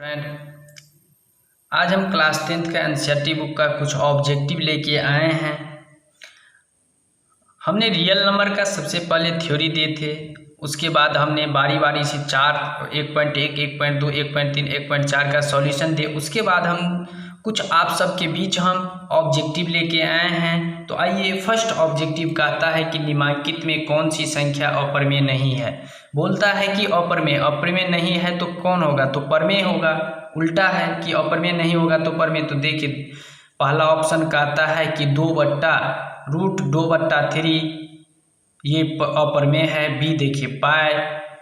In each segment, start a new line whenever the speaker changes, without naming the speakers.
Friend, आज हम class 10th का एनसीईआरटी बुक का कुछ ऑब्जेक्टिव लेके आए हैं। हमने रियल नंबर का सबसे पहले थ्योरी दिए थे, उसके बाद हमने बारी बारी से 1.1, 1.2, 1.3, 1.4 का सॉल्यूशन दिए। उसके बाद हम कुछ आप सबके बीच हम ऑब्जेक्टिव लेके आए हैं। तो आइए, फर्स्ट ऑब्जेक्टिव कहता है कि निम्नलिखित में कौन सी संख्या अपरमेय नहीं है। बोलता है कि अपरमेय नहीं है तो कौन होगा, तो परमेय होगा। उल्टा है कि अपरमेय नहीं होगा तो परमेय। तो देखिए, पहला ऑप्शन कहता है कि 2/√2/3 ये अपरमेय है। बी देखिए पाई,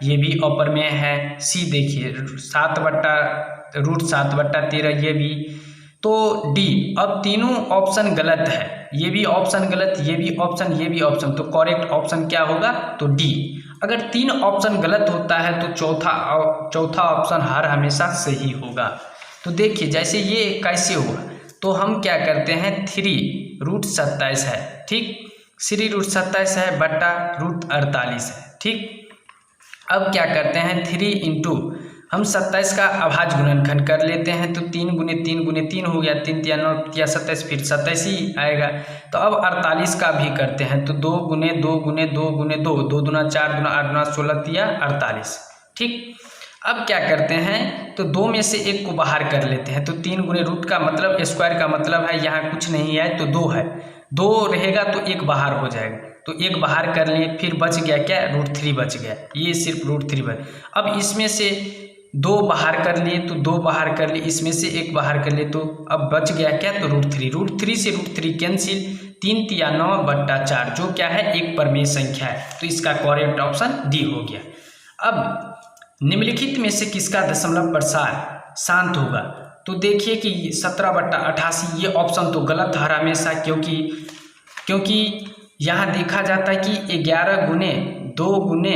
ये भी अपरमेय है। सी देखिए 7/√7/13 ये भी। तो डी, अब तीनों ऑप्शन गलत है। ये भी ऑप्शन गलत, ये भी ऑप्शन, ये भी ऑप्शन। तो करेक्ट ऑप्शन क्या होगा, तो डी। अगर तीन ऑप्शन गलत होता है तो चौथा ऑप्शन हर हमेशा सही होगा। तो देखिए, जैसे ये कैसे हुआ, तो हम क्या करते हैं, 3√27 है, ठीक। 3√27 है बटा √48 है, ठीक। अब क्या करते हैं, 3 इंटू हम 27 का अभाज्य गुणनखंड कर लेते हैं। तो 3 गुने 3 गुने 3 हो गया, 3 × 9 = 27, फिर 27 ही आएगा। तो अब 48 का भी करते हैं। तो 2 गुने 2 गुने 2 गुने 2, 2 दूना 4 दूना 8 दूना 16 × 48, ठीक। अब क्या करते हैं, तो 2 में से 1 को बाहर कर लेते हैं। तो 3 गुने रूट का मतलब स्क्वायर का मतलब है यहाँ कुछ नहीं है तो 2 है। 2 रहेगा तो 1 बाहर हो जाएगा। तो 1 बाहर कर लिए, फिर बच गया क्या, √3 बच गया। ये सिर्फ √3 बच। अब इसमें से 2 बाहर कर लिए तो 2 बाहर कर लिए, इसमें से 1 बाहर कर लिए तो अब बच गया क्या, तो √3। √3 से √3 कैंसिल, 3 × 9/4 जो क्या है, एक परमेय संख्या है। तो इसका करेक्ट ऑप्शन डी हो गया। अब निम्नलिखित में से किसका दशमलव प्रसार शांत होगा, तो देखिए कि 17/88 ये ऑप्शन तो गलत है हमेशा, क्योंकि यहाँ देखा जाता है कि 11 गुने 2 गुने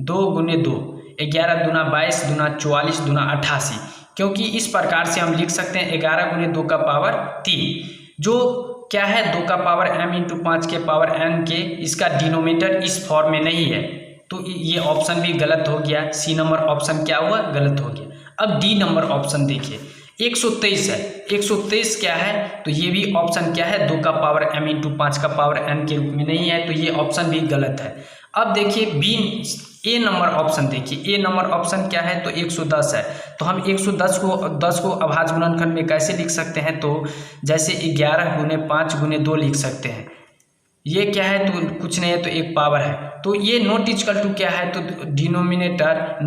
2 गुने 2, 11 दूना 22 दूना 44 दूना 88। क्योंकि इस प्रकार से हम लिख सकते हैं 11 गुने 2 का पावर 3, जो क्या है 2 का पावर m × 5 के पावर n के, इसका डिनोमिनेटर इस फॉर्म में नहीं है। तो ये ऑप्शन भी गलत हो गया। सी नंबर ऑप्शन क्या हुआ, गलत हो गया। अब डी नंबर ऑप्शन देखिए, 123 है। 123 क्या है, तो ये भी ऑप्शन क्या है, 2 का पावर m × 5 का पावर n के रूप में नहीं है। तो ये ऑप्शन भी गलत है। अब देखिए बी, ए नंबर ऑप्शन देखिए, ए नंबर ऑप्शन क्या है, तो 110 है। तो हम 110 को अभाज्य गुणनखंड में कैसे लिख सकते हैं, तो जैसे 11 गुने 5 गुने 2 लिख सकते हैं। ये क्या है, तो कुछ नहीं है तो एक पावर है। तो ये नॉट इक्वल टू क्या है, तो डिनोमिनेटर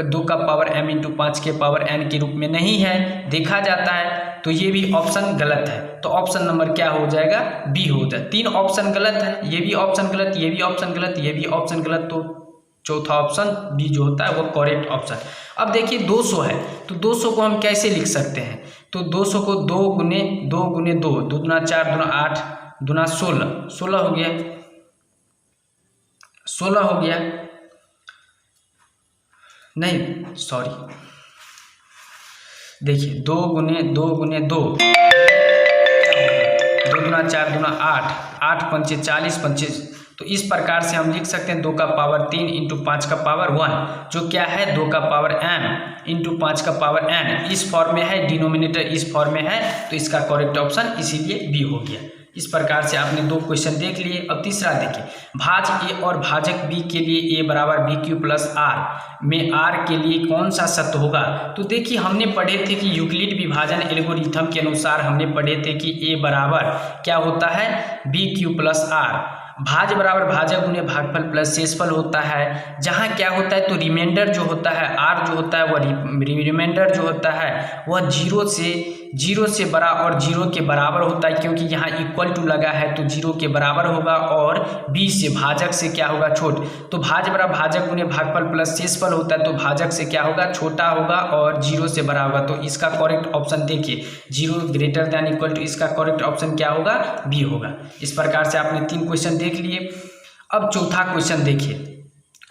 2 का पावर m × 5 के पावर n के रूप में नहीं है, देखा जाता है। तो ये भी ऑप्शन गलत है। तो ऑप्शन नंबर क्या हो जाएगा, बी हो जाए। 3 ऑप्शन गलत है, ये भी ऑप्शन गलत, ये भी ऑप्शन गलत, ये भी ऑप्शन गलत। तो चौथा ऑप्शन बी जो होता है वो करेक्ट ऑप्शन। अब देखिए 200 है, तो 200 को हम कैसे लिख सकते हैं, तो 200 को 2 गुने 2 गुने 2, 2 दूना 4 दूना 8 दूना 16 हो गया, 16 हो गया, नहीं सॉरी, देखिए 2 गुने 2 गुने 2, 2 दूना 4 दूना 8, 8 पंचे 40 पंचे। तो इस प्रकार से हम लिख सकते हैं 2 का पावर 3 × 5 का पावर 1, जो क्या है 2 का पावर m × 5 का पावर n, इस फॉर्म में है। डिनोमिनेटर इस फॉर्म में है, तो इसका करेक्ट ऑप्शन इसीलिए बी हो गया। इस प्रकार से आपने 2 क्वेश्चन देख लिए। अब तीसरा देखिए, भाज ए और भाजक बी के लिए a = bq + r में r के लिए कौन सा सत्य होगा। तो देखिए, हमने पढ़े थे कि यूक्लिड विभाजन एल्गोरिथम के अनुसार हमने पढ़े थे कि a बराबर क्या होता है, bq + r, भाज बराबर भाजक गुने भागफल प्लस शेषफल होता है। जहाँ क्या होता है, तो रिमाइंडर जो होता है, r जो होता है वह रिमाइंडर जो होता है वह 0 से बड़ा और 0 के बराबर होता है, क्योंकि यहाँ इक्वल टू लगा है तो 0 के बराबर होगा। और b से भाजक से क्या होगा, छोट। तो भाज बराबर भाजक गुने भागफल प्लस शेषफल होता है, तो भाजक से क्या होगा, छोटा होगा और 0 से बड़ा होगा। तो इसका करेक्ट ऑप्शन देखिए 0 > टू, इसका करेक्ट ऑप्शन क्या होगा, बी होगा। इस प्रकार से आपने 3 क्वेश्चन देख लिए। अब चौथा क्वेश्चन देखिए।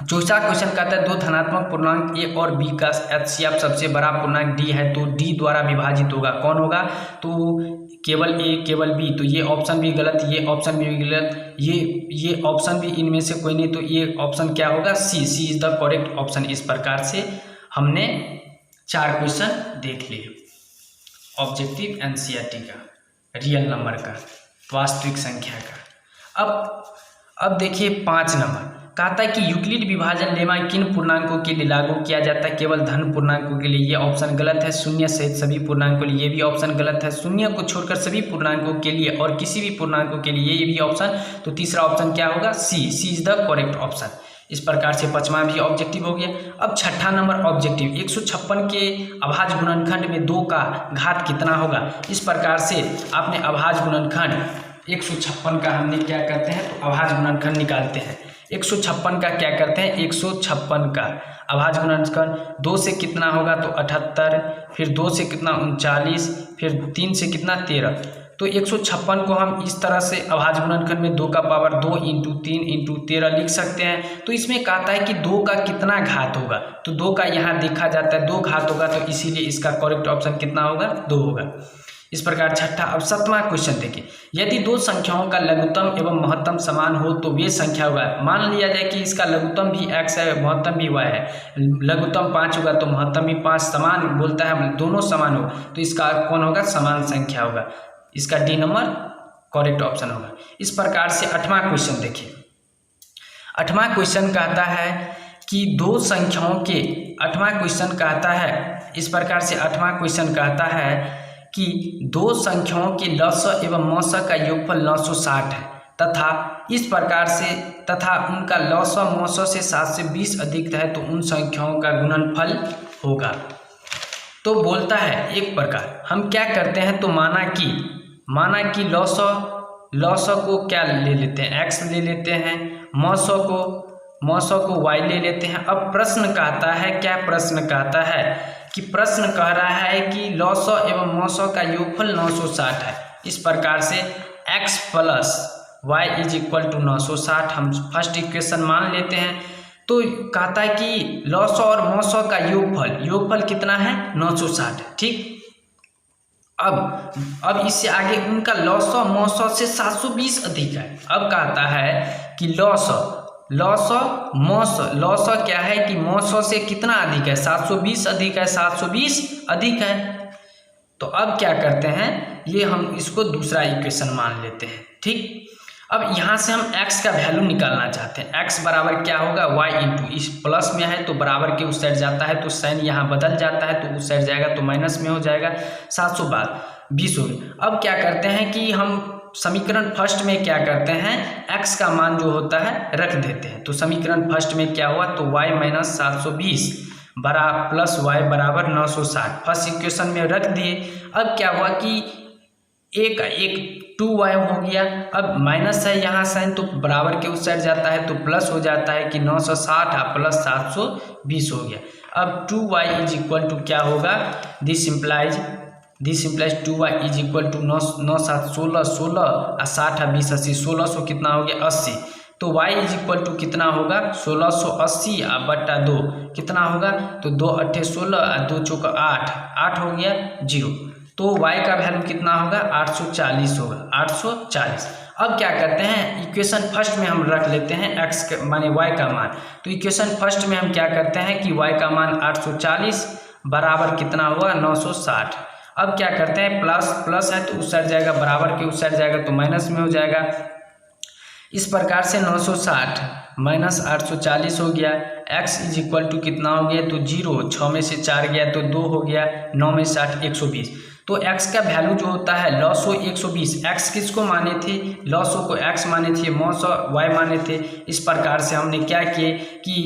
चौथा क्वेश्चन कहता है 2 धनात्मक पूर्णांक a और b का HCF सबसे बड़ा पूर्णांक d है, तो d द्वारा विभाजित होगा। कौन होगा, तो केवल a केवल b। तो ये ऑप्शन भी गलत, ये ऑप्शन भी गलत, ये ऑप्शन भी इनमें से कोई नहीं। तो ये ऑप्शन क्या होगा, c is the correct option. इस प्रकार से हमने 4 क्वेश्चन देख लिए। ऑब्जेक्टिव एनसीईआरटी का, रियल नंबर का, वास्तविक संख्या का। अब देखिए 5 नंबर कहता है कि यूक्लिड विभाजन लेमा किन पूर्णांकों के लिए लागू किया जाता है? केवल धन पूर्णांकों के लिए। ये ऑप्शन गलत है। शून्य सहित सभी पूर्णांकों के लिए, ये भी ऑप्शन गलत है। शून्य को छोड़कर सभी पूर्णांकों के लिए और किसी भी पूर्णांकों के लिए, ये भी ऑप्शन। तो तीसरा ऑप्शन क्या होगा? C is the correct option. इस प्रकार से 5वां भी ऑब्जेक्टिव हो गया। अब 6ठा नंबर ऑब्जेक्टिव, 156 के अभाज्य गुणनखंड में 2 का घात कितना होगा? इस प्रकार से आपने अभाज्य गुणनखंड 156 का हमने क्या करते हैं? तो अभाज्य गुणनखंड निकालते हैं। 156 का क्या करते हैं? 156 का अभाज्य गुणनखंड 2 से कितना होगा? तो 78, फिर 2 से कितना? 39, फिर 3 से कितना? 13। तो 156 को हम इस तरह से अभाज्य गुणनखंड में 2 का पावर 2 × 3 × 13 लिख सकते हैं। तो इसमें कहता है कि 2 का कितना घात होगा? तो 2 का यहाँ देखा जाता है 2 घात होगा, तो इसीलिए इसका करेक्ट ऑप्शन कितना होगा? 2 होगा। इस प्रकार 6ठा। अब 7वां क्वेश्चन देखिए, यदि 2 संख्याओं का लघुत्तम एवं महत्तम समान हो तो वे संख्या होगा। मान लिया जाए कि इसका लघुत्तम भी x है, महत्तम भी y है। लघुत्तम 5 होगा तो महत्तम भी 5, समान बोलता है, दोनों समान हो तो इसका कौन होगा? समान संख्या होगा। इसका डी नंबर करेक्ट ऑप्शन होगा। इस प्रकार से 8वां क्वेश्चन देखिए। 8वां क्वेश्चन कहता है कि 2 संख्याओं के 8वां क्वेश्चन कहता है, इस प्रकार से 8वां क्वेश्चन कहता है कि 2 संख्याओं के लसअ एवं मसअ का योगफल 960 है तथा इस प्रकार से तथा उनका लसअ मसअ से 7 से 20 अधिक है तो उन संख्याओं का गुणनफल होगा। तो बोलता है एक प्रकार हम क्या करते हैं? तो माना कि लसअ को क्या ले लेते हैं? x ले लेते हैं, मसअ को y ले लेते हैं। अब प्रश्न कहता है, क्या प्रश्न कहता है? कि प्रश्न कह रहा है कि लसअ एवं मसअ का योगफल 960 है। इस प्रकार से x प्लस y = 960 हम फर्स्ट इक्वेशन मान लेते हैं। तो कहता है कि लसअ और मसअ का योगफल कितना है? 960। ठीक। अब इससे आगे उनका लसअ मसअ से 720 अधिक है। अब कहता है कि लसअ क्या है कि मसअ से कितना अधिक है? 720 अधिक है, 720 अधिक है। तो अब क्या करते हैं? ये हम इसको दूसरा इक्वेशन मान लेते हैं। ठीक। अब यहाँ से हम x का वैल्यू निकालना चाहते हैं। x बराबर क्या होगा? y × इस प्लस में है तो बराबर के उस साइड जाता है तो साइन यहाँ बदल जाता है तो उस साइड जाएगा तो माइनस में हो जाएगा, 720 हो गया। अब क्या करते हैं कि हम समीकरण फर्स्ट में क्या करते हैं? x का मान जो होता है रख देते हैं। तो समीकरण फर्स्ट में क्या हुआ? तो y - 720 प्लस y बराबर 960 फर्स्ट इक्वेशन में रख दिए। अब क्या हुआ कि एक 2y हो गया। अब माइनस है यहाँ साइन तो बराबर के उस साइड जाता है तो प्लस हो जाता है कि 960 प्लस 720 हो गया। अब 2y = क्या होगा? दिस इम्प्लाइज 2y = 9 7 16 16 और 60 20 80 1600 कितना हो गया? 80। तो y = कितना होगा? 1680 बटा 2 कितना होगा? तो 2 8 16 और 2 चौका 8 हो गया 0। तो y का वैल्यू कितना होगा? 840 होगा, 840। अब क्या करते हैं? इक्वेशन फर्स्ट में हम रख लेते हैं x माने y का मान। तो इक्वेशन फर्स्ट में हम क्या करते हैं कि y का मान 840 बराबर कितना हुआ? 960। अब क्या करते हैं? प्लस है तो उस साइड जाएगा, बराबर के उस साइड जाएगा तो माइनस में हो जाएगा। इस प्रकार से 960 - 840 हो गया। x = कितना हो गया? तो 0, 6 में से 4 गया तो 2 हो गया, 9 में 60 120। तो x का वैल्यू जो होता है लसअ 120। x किसको माने थे? लसअ को x माने थे, मसअ y माने थे। इस प्रकार से हमने क्या किए कि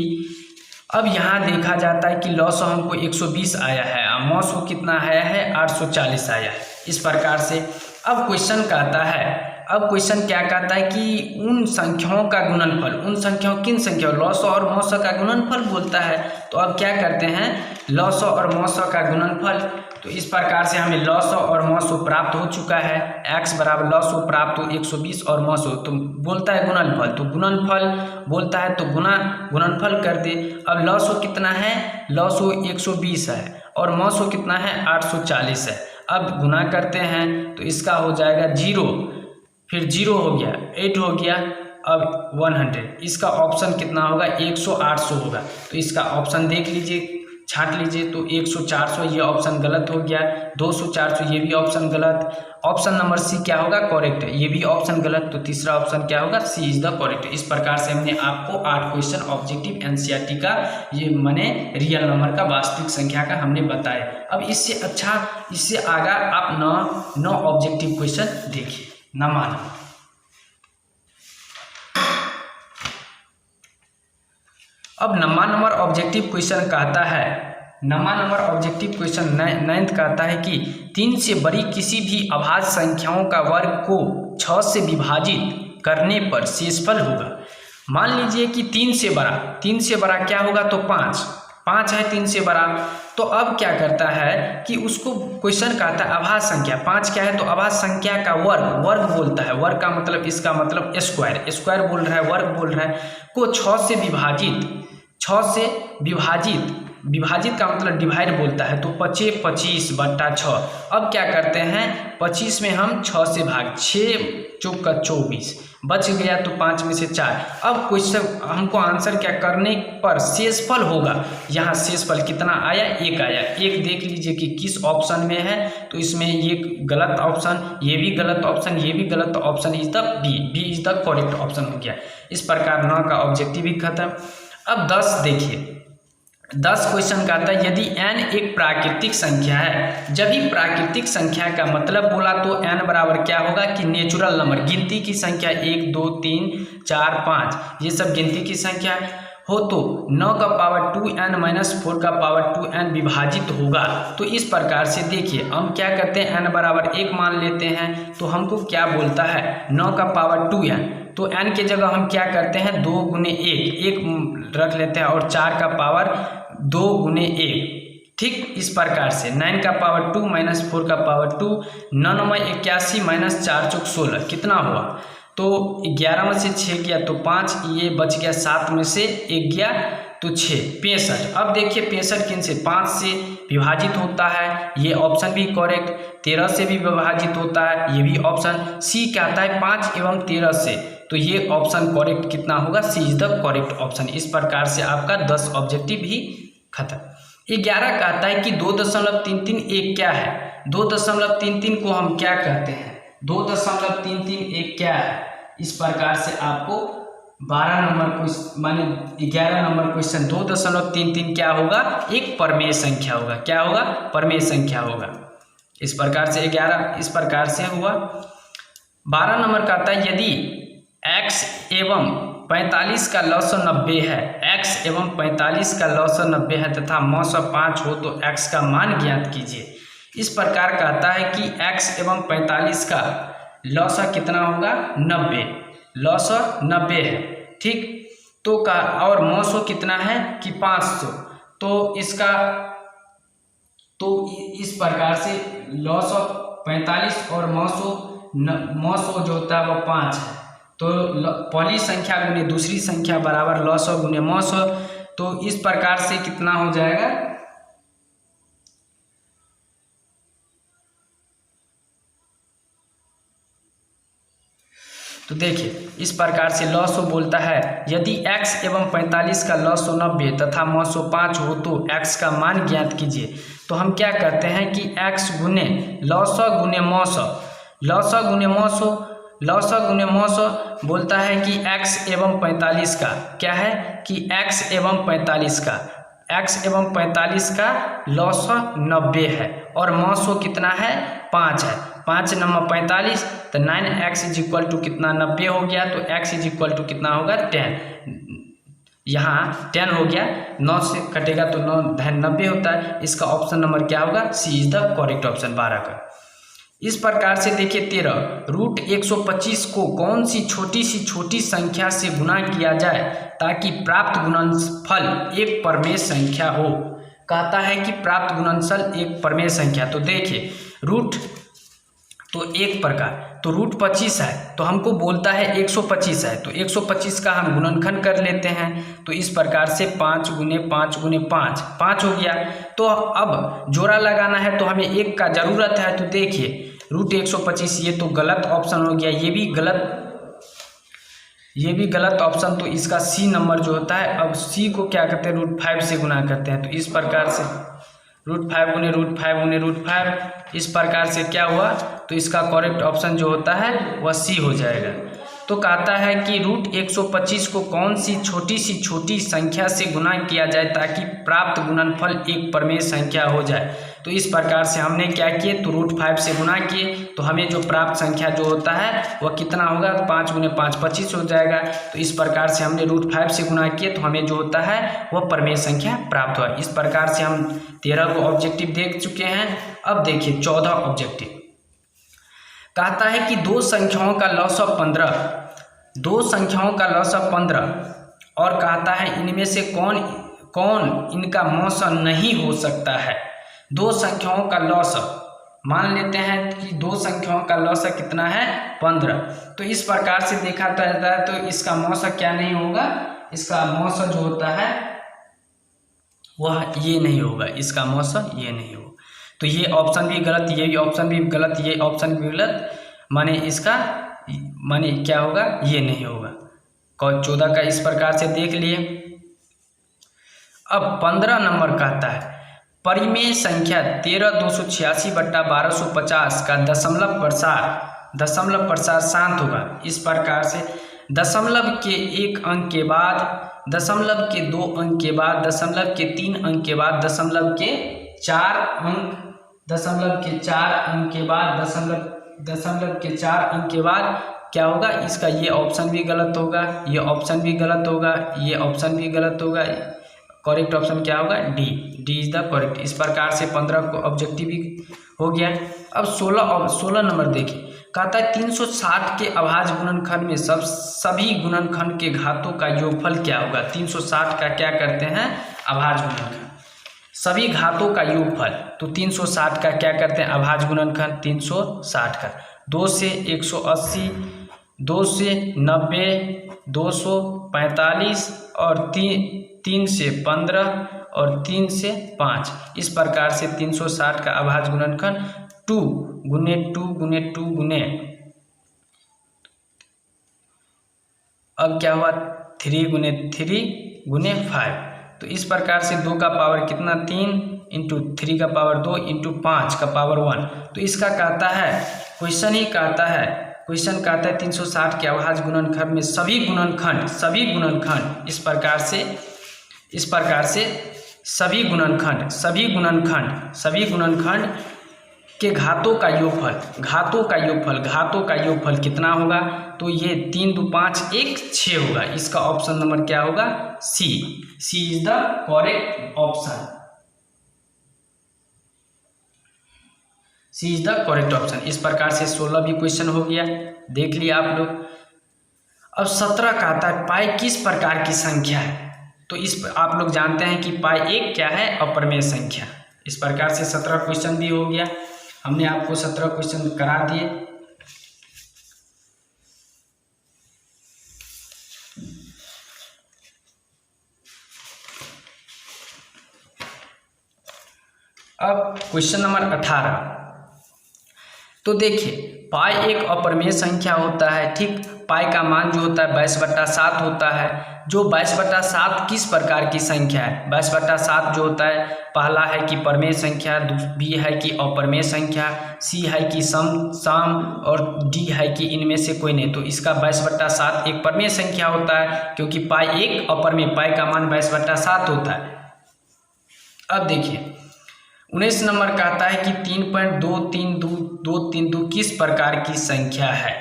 अब यहाँ देखा जाता है कि लसअ हमको 120 आया है और मसअ कितना आया है? 840 आया है। इस प्रकार से अब क्वेश्चन कहता है, अब क्वेश्चन क्या कहता है कि उन संख्याओं का गुणनफल, उन संख्याओं किन संख्याओं? लसअ और मसअ का गुणनफल बोलता है। तो अब क्या करते हैं? लसअ और मसअ का गुणनफल। तो इस प्रकार से हमें लसअ और मसअ प्राप्त हो चुका है। x बराबर लसअ प्राप्त हो 120 और मसअ तो बोलता है गुणनफल, तो गुणनफल बोलता है तो गुणनफल कर दे। अब लसअ कितना है? लसअ 120 है और मसअ कितना है? 840 है। अब गुना करते हैं तो इसका हो जाएगा 0, फिर 0 हो गया, 8 हो गया, अब 100। इसका ऑप्शन कितना होगा? 100 800 होगा। तो इसका ऑप्शन देख लीजिए छांट लीजिए। तो 100 400 ये ऑप्शन गलत हो गया, 200 400 ये भी ऑप्शन गलत। ऑप्शन नंबर सी क्या होगा, करेक्ट है, ये भी ऑप्शन गलत। तो तीसरा ऑप्शन क्या होगा, सी इज द करेक्ट। इस प्रकार से हमने आपको 8 क्वेश्चन ऑब्जेक्टिव एनसीईआरटी का, ये माने रियल नंबर का, वास्तविक संख्या का हमने बताया। अब इससे अच्छा, इससे आगे आप 9 ऑब्जेक्टिव क्वेश्चन देखिए। नंबर अब नंबर ऑब्जेक्टिव क्वेश्चन कहता है, नंबर ऑब्जेक्टिव क्वेश्चन 9th कहता है कि 3 से बड़ी किसी भी अभाज्य संख्याओं का वर्ग को 6 से विभाजित करने पर शेषफल होगा। मान लीजिए कि 3 से बड़ा क्या होगा, तो 5 है 3 से बड़ा। तो अब क्या करता है कि उसको क्वेश्चन कहता है अभाज्य संख्या, 5 क्या है, तो अभाज्य संख्या का वर्ग बोलता है। वर्ग का मतलब, इसका मतलब स्क्वायर बोल रहा है, वर्ग बोल रहा है, को 6 से विभाजित का मतलब डिवाइड बोलता है। तो 25/6। अब क्या करते हैं, 25 में हम 6 से भाग, 6 चौक का 24 बच गया, तो 5 में से 4। अब क्वेश्चन हमको आंसर क्या करने पर शेषफल होगा, यहाँ शेषफल कितना आया, 1 आया। 1 देख लीजिए कि किस ऑप्शन में है, तो इसमें ये गलत ऑप्शन, ये भी गलत ऑप्शन, ये भी गलत option, is the b is the correct option हो गया। इस प्रकार 9 का ऑब्जेक्टिव भी खत्म। अब 10 देखिए, 10 क्वेश्चन का आता है, यदि n एक प्राकृतिक संख्या है, जब ही प्राकृतिक संख्या का मतलब बोला तो n बराबर क्या होगा कि नेचुरल नंबर, गिनती की संख्या 1 2 3 4 5 ये सब गिनती की संख्या हो, तो 9 का पावर 2n माइनस 4 का पावर 2n विभाजित होगा। तो इस प्रकार से देखिए हम क्या करते हैं, n बराबर 1 मान लेते हैं, तो हमको क्या बोलता है, 9 का पावर 2n, तो n के जगह हम क्या करते हैं, 2 गुने 1 रख लेते हैं, और 4 का पावर 2 गुने 1। ठीक इस प्रकार से 9 का पावर 2 माइनस 4 का पावर 2, 9 में 81 माइनस 4 चौक 16 कितना हुआ, तो 11 में से 6 गया तो 5, ये बच गया 7 में से 1 गया तो 6, 65। अब देखिए 65 किन से, 5 से विभाजित होता है, ये ऑप्शन भी करेक्ट। 13 से भी विभाजित होता है, ये भी ऑप्शन। सी क्या आता है, 5 एवं 13 से, तो ये ऑप्शन करेक्ट कितना होगा, c is the correct option. इस प्रकार से आपका 10 ऑब्जेक्टिव भी खत्म। 11 कहता है कि 2.33 एक क्या है, 2.33 को हम क्या कहते हैं, 2.33 एक क्या है। इस प्रकार से आपको 12 नंबर क्वेश्चन माने 11 नंबर क्वेश्चन 2.33 क्या होगा, एक परमेय संख्या होगा। क्या होगा, परमेय संख्या होगा। इस प्रकार से 11 इस प्रकार से हुआ। 12 नंबर का आता है, यदि x एवं 45 का लॉस 90 है, x एवं 45 का लॉस 90 है तथा मौस 5 हो, तो x का मान ज्ञात कीजिए। इस प्रकार कहता है कि x एवं 45 का लॉस कितना होगा, 90, लॉस 90 है। ठीक, तो का और मौसो कितना है कि 500, तो इसका, तो इस प्रकार से लॉस 45 और मौसो जो होता है वो 5 है, तो पहली संख्या गुने दूसरी संख्या बराबर लॉस गुने मौसो, तो इस प्रकार से कितना हो जाएगा, तो देखिए इस प्रकार से लॉस बोलता है, यदि x एवं 45 का लॉस 90 तथा मौसो 5 हो, तो x का मान ज्ञात कीजिए। तो हम क्या करते हैं कि x गुने लॉस गुने मौसो, लॉस गुने मौसो, लॉस गुने मौसो बोलता है कि x एवं 45 का क्या है कि x एवं 45 का, x एवं 45 का लॉस 90 है और मौसो कितना है, 5 है। 5 नंबर 45, तो 9x इज इक्वल टू कितना, 90 हो गया, तो x इज इक्वल टू कितना होगा, 10। यहाँ 10 हो गया, 9 से कटेगा तो 9 90 होता है। इसका ऑप्शन नंबर क्या होगा, c is the correct option 12 का। इस प्रकार से देखिए 13 रूट 125 को कौन सी छोटी संख्या से गुना किया जाए ताकि प्राप्त गुणनफल एक परमेय संख्या हो। कहता है कि प्राप्त गुणनफल एक परमेय संख्या, तो देखिए रूट तो एक प्रकार, तो रूट 25 है, तो हमको बोलता है 125 है, तो 125 का हम गुणनखंड कर लेते हैं। तो इस प्रकार से 5 गुने 5 गुने 5 5 हो गया। तो अब जोड़ा लगाना है, तो हमें 1 का ज़रूरत है। तो देखिए रूट 125 ये तो गलत ऑप्शन हो गया, ये भी गलत, ये भी गलत ऑप्शन, तो इसका सी नंबर जो होता है, अब सी को क्या करते हैं, √5 से गुना करते हैं। तो इस प्रकार से √5 गुने √5 गुने √5, इस प्रकार से क्या हुआ, तो इसका करेक्ट ऑप्शन जो होता है वह सी हो जाएगा। तो कहता है कि √125 को कौन सी छोटी संख्या से गुना किया जाए ताकि प्राप्त गुणनफल एक प्रमेय संख्या हो जाए। तो इस प्रकार से हमने क्या किए, तो √5 से गुना किए, तो हमें जो प्राप्त संख्या जो होता है वह कितना होगा, 5 गुने 5 25 हो जाएगा। तो इस प्रकार से हमने √5 से गुना किए, तो हमें जो होता है वह प्रमेय संख्या प्राप्त हुआ। इस प्रकार से हम 13 को ऑब्जेक्टिव देख चुके हैं। अब देखिए 14 ऑब्जेक्टिव कहता है कि दो संख्याओं का लॉसअ 15, दो संख्याओं का लॉसअ 15, और कहता है इनमें से कौन कौन इनका मौसा नहीं हो सकता है। दो संख्याओं का लॉसअ मान लेते हैं कि दो संख्याओं का लॉसअ कितना है, 15। तो इस प्रकार से देखा जाता है तो इसका मौसा क्या नहीं होगा, इसका मौसा जो होता है वह ये नहीं होगा, इसका मौसा ये नहीं होगा। तो ये ऑप्शन भी गलत, ये भी ऑप्शन भी गलत, ये ऑप्शन भी गलत, माने इसका माने क्या होगा, ये नहीं होगा। 14 का इस प्रकार से देख लिए। अब 15 नंबर कहता है परिमेय संख्या 13,286/1250 का दशमलव प्रसार शांत होगा। इस प्रकार से दशमलव के 1 अंक के बाद, दशमलव के 2 अंक के बाद, दशमलव के 3 अंक के बाद, दशमलव के 4 अंक, दशमलव के 4 अंक के बाद, दशमलव के 4 अंक के बाद क्या होगा, इसका ये ऑप्शन भी गलत होगा, ये ऑप्शन भी गलत होगा, ये ऑप्शन भी गलत होगा। करेक्ट ऑप्शन क्या होगा, डी इज द करेक्ट। इस प्रकार से 15 को ऑब्जेक्टिव भी हो गया। अब 16 नंबर देखिए, कहता है 360 के अभाज्य गुणनखंड में सभी गुणनखंड के घातों का योगफल क्या होगा। 360 का क्या करते हैं, अभाज्य गुणनखंड, सभी घातों का योगफल। तो 360 का क्या करते हैं, अभाज्य गुणनखंड 360 का 2 से 180, 2 से 90, 245 और 3 से 15 और 3 से 5। इस प्रकार से 360 का अभाज्य गुणनखंड 2 गुने 2 गुने 2 गुने, अब क्या हुआ 3 गुने 3 गुने 5। तो इस प्रकार से 2 का पावर कितना, 3 इंटू 3 का पावर 2 इंटू 5 का पावर 1। तो इसका कहता है क्वेश्चन ही कहता है, क्वेश्चन कहता है 360 के अभाज्य गुणनखंड में सभी गुणनखंड इस प्रकार से सभी गुणनखंड के घातों का योगफल कितना होगा। तो ये 3 2 5 1 6 होगा। इसका ऑप्शन नंबर क्या होगा, c is the correct option, c is the correct option. इस प्रकार से 16 भी क्वेश्चन हो गया, देख लिया आप लोग। अब 17 कहता है पाई किस प्रकार की संख्या है। तो इस आप लोग जानते हैं कि पाई एक क्या है, अप्रमेय संख्या। इस प्रकार से 17 क्वेश्चन भी हो गया। हमने आपको 17 क्वेश्चन करा दिए। अब क्वेश्चन नंबर 18, तो देखिए पाई एक अप्रमेय संख्या होता है, ठीक। पाई का मान जो होता है 22/7 होता है। जो 22/7 किस प्रकार की संख्या है। 22/7 जो होता है, पहला है कि प्रमेय संख्या, बी है कि अप्रमेय संख्या, सी है कि सम और डी है कि इनमें से कोई नहीं। तो इसका 22/7 एक प्रमेय संख्या होता है, क्योंकि पाई एक अप्रमेय, पाई का मान 22/7 होता है। अब देखिए 19 नंबर कहता है कि 3.232 किस प्रकार की संख्या है।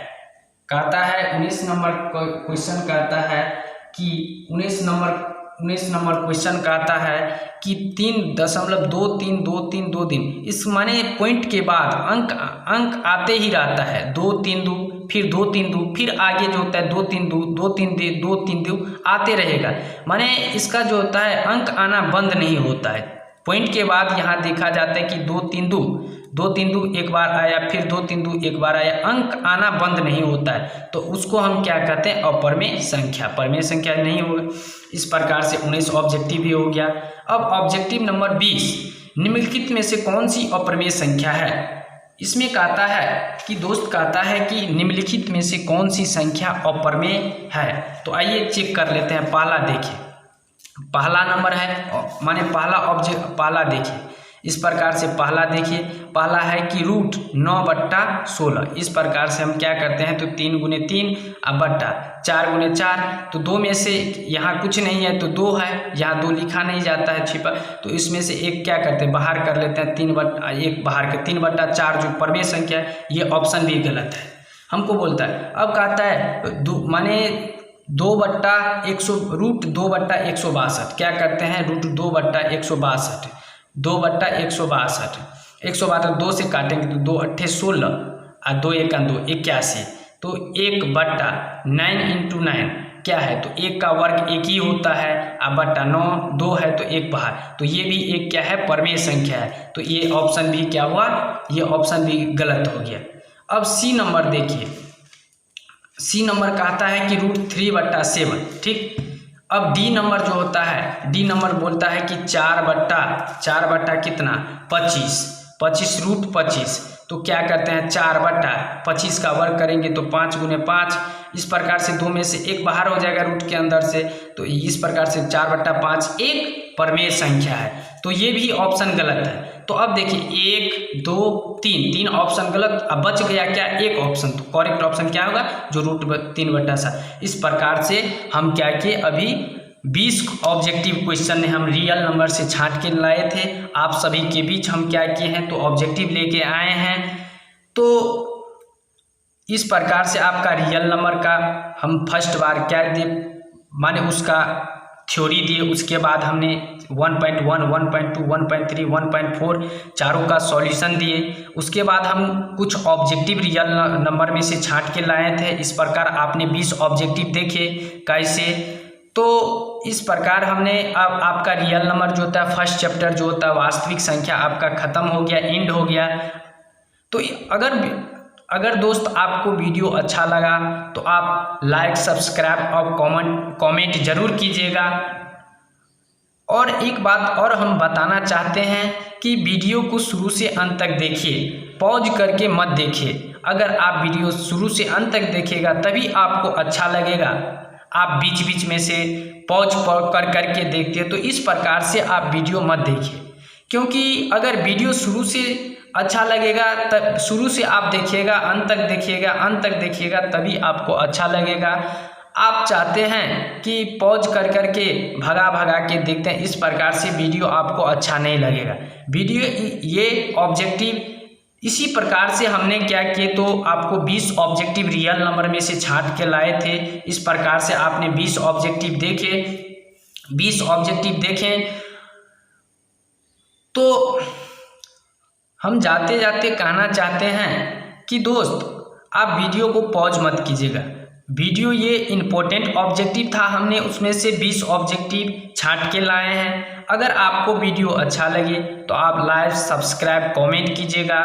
कहता है 19 नंबर क्वेश्चन कहता है कि 19 नंबर क्वेश्चन कहता है कि 3.232323, इस माने पॉइंट के बाद अंक आते ही रहता है, 2 3 2 फिर 2 3 2 फिर आगे जो होता है 2 3 2 2 3 2 3 2 आते रहेगा। माने इसका जो होता है अंक आना बंद नहीं होता है। पॉइंट के बाद यहाँ देखा जाता है कि 2 3 2 एक बार आया, फिर 2 3 2 एक बार आया, अंक आना बंद नहीं होता है। तो उसको हम क्या कहते हैं, अप्रमेय संख्या, प्रमेय संख्या नहीं होगा। इस प्रकार से 19 ऑब्जेक्टिव भी हो गया। अब ऑब्जेक्टिव नंबर 20, निम्नलिखित में से कौन सी अप्रमेय संख्या है। इसमें कहता है कि दोस्त कहता है कि निम्नलिखित में से कौन सी संख्या अप्रमेय है। तो आइए चेक कर लेते हैं। पहला देखिए, पहला नंबर है माने पहला देखिए इस प्रकार से। पहला देखिए, पहला है कि √9/16। इस प्रकार से हम क्या करते हैं तो 3 × 3 अब बट्टा 4 × 4। तो 2 में से यहाँ कुछ नहीं है तो 2 है, यहाँ 2 लिखा नहीं जाता है छिपा, तो इसमें से एक क्या करते हैं बाहर कर लेते हैं। 1 बाहर के 3/4 जो प्रमेय संख्या है, ये ऑप्शन भी गलत है हमको बोलता है। अब कहता है माने 2/162 क्या करते हैं √2/162 2/162 162 2 से काटेंगे तो 2 8 16 और 2 1 2 81। तो 1/9 × 9 क्या है तो 1 का वर्ग 1 ही होता है, अब बट्टा 9 2 है तो 1 बाहर, तो ये भी एक क्या है प्रमेय संख्या है। तो ये ऑप्शन भी क्या हुआ, ये ऑप्शन भी गलत हो गया। अब सी नंबर देखिए, सी नंबर कहता है कि √3/7। ठीक। अब डी नंबर जो होता है, डी नंबर बोलता है कि 4/4 कितना 25 √25। तो क्या करते हैं 4/25 का वर्ग करेंगे तो 5 × 5। इस प्रकार से 2 में से 1 बाहर हो जाएगा रूट के अंदर से, तो इस प्रकार से 4/5 एक प्रमेय संख्या है। तो ये भी ऑप्शन गलत है। तो अब देखिए 1 2 3 ऑप्शन गलत। अब बच गया क्या एक ऑप्शन, तो करेक्ट ऑप्शन क्या होगा जो √3/7। इस प्रकार से हम क्या किए, अभी 20 ऑब्जेक्टिव क्वेश्चन हम रियल नंबर से छांट के लाए थे, आप सभी के बीच हम क्या किए हैं तो ऑब्जेक्टिव लेके आए हैं। तो इस प्रकार से आपका रियल नंबर का हम फर्स्ट बार क्या दिए माने उसका थ्योरी दिए, उसके बाद हमने 1.1 1.2 1.3 1.4 चारों का सॉल्यूशन दिए। उसके बाद हम कुछ ऑब्जेक्टिव रियल नंबर में से छांट के लाए थे। इस प्रकार आपने 20 ऑब्जेक्टिव देखे कैसे। तो इस प्रकार हमने अब आपका रियल नंबर जो होता है फर्स्ट चैप्टर जो होता है वास्तविक संख्या आपका खत्म हो गया, एंड हो गया। तो अगर दोस्त आपको वीडियो अच्छा लगा तो आप लाइक सब्सक्राइब और कमेंट जरूर कीजिएगा। और एक बात और हम बताना चाहते हैं कि वीडियो को शुरू से अंत तक देखिए, पॉज करके मत देखिए। अगर आप वीडियो शुरू से अंत तक देखिएगा तभी आपको अच्छा लगेगा। आप बीच बीच में से पॉज करके देखते हैं, तो इस प्रकार से आप वीडियो मत देखिए, क्योंकि अगर वीडियो शुरू से अच्छा लगेगा तब शुरू से आप देखिएगा, अंत तक देखिएगा तभी आपको अच्छा लगेगा। आप चाहते हैं कि पॉज करके भगा के देखते हैं, इस प्रकार से वीडियो आपको अच्छा नहीं लगेगा। वीडियो ये ऑब्जेक्टिव इसी प्रकार से हमने क्या किए तो आपको 20 ऑब्जेक्टिव रियल नंबर में से छांट के लाए थे। इस प्रकार से आपने 20 ऑब्जेक्टिव देखे, 20 ऑब्जेक्टिव देखें। तो हम जाते जाते कहना चाहते हैं कि दोस्त आप वीडियो को पॉज मत कीजिएगा। वीडियो ये इम्पोर्टेंट ऑब्जेक्टिव था, हमने उसमें से 20 ऑब्जेक्टिव छांट के लाए हैं। अगर आपको वीडियो अच्छा लगे तो आप लाइक सब्सक्राइब कमेंट कीजिएगा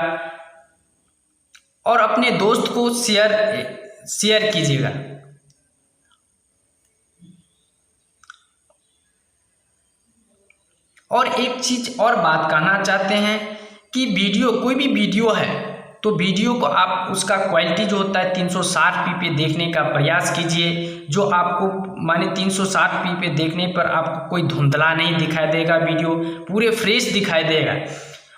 और अपने दोस्त को शेयर कीजिएगा। और एक चीज और बात कहना चाहते हैं कि वीडियो कोई भी वीडियो है तो वीडियो को आप उसका क्वालिटी जो होता है 360p पे देखने का प्रयास कीजिए। जो आपको माने 360p पे देखने पर आपको कोई धुंधला नहीं दिखाई देगा, वीडियो पूरे फ्रेश दिखाई देगा।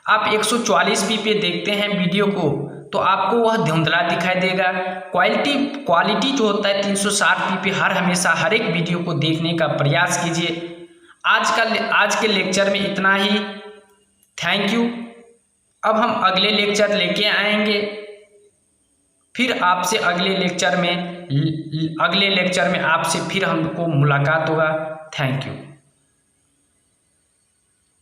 आप 144p पे देखते हैं वीडियो को तो आपको वह धुंधला दिखाई देगा। क्वालिटी जो होता है 360p पे हमेशा हर एक वीडियो को देखने का प्रयास कीजिए। आज के लेक्चर में इतना ही। Thank you. अब हम अगले लेक्चर लेके आएंगे, फिर आपसे अगले लेक्चर में आपसे फिर हमको मुलाकात होगा। Thank you.